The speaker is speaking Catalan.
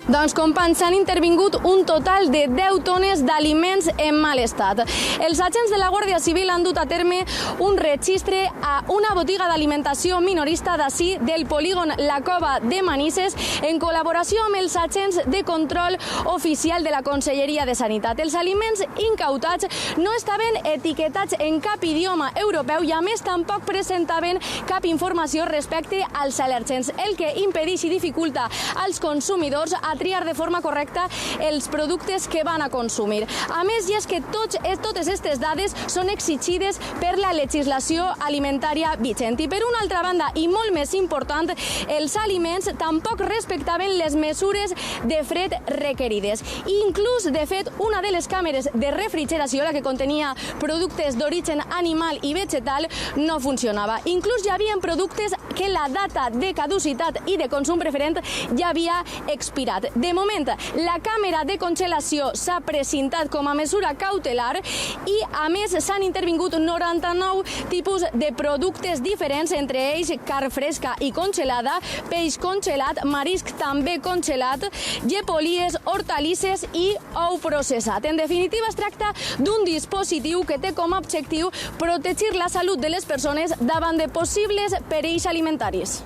Doncs, companys, s'han intervingut un total de 10 tones d'aliments en mal estat. Els agents de la Guàrdia Civil han dut a terme un registre a una botiga d'alimentació minorista d'ací del polígon La Cova de Manises en col·laboració amb els agents de control oficial de la Conselleria de Sanitat. Els aliments incautats no estaven etiquetats en cap idioma europeu i a més tampoc presentaven cap informació respecte als al·lèrgens, el que impedeix i dificulta als consumidors a triar de forma correcta els productes que van a consumir. A més, i és que totes aquestes dades són exigides per la legislació alimentària vigent. I per una altra banda, i molt més important, els aliments tampoc respectaven les mesures de fred requerides. I inclús, de fet, una de les càmeres de refrigeració, la que contenia productes d'origen animal i vegetal, no funcionava. Inclús hi havia productes que la data de caducitat i de consum preferent ja havia expirat. De moment, la càmera de congelació s'ha precintat com a mesura cautelar i, a més, s'han intervingut 99 tipus de productes diferents, entre ells carn fresca i congelada, peix congelat, marisc també congelat, llepolies, hortalisses i ou processat. En definitiva, es tracta d'un dispositiu que té com a objectiu protegir la salut de les persones davant de possibles perills alimentaris.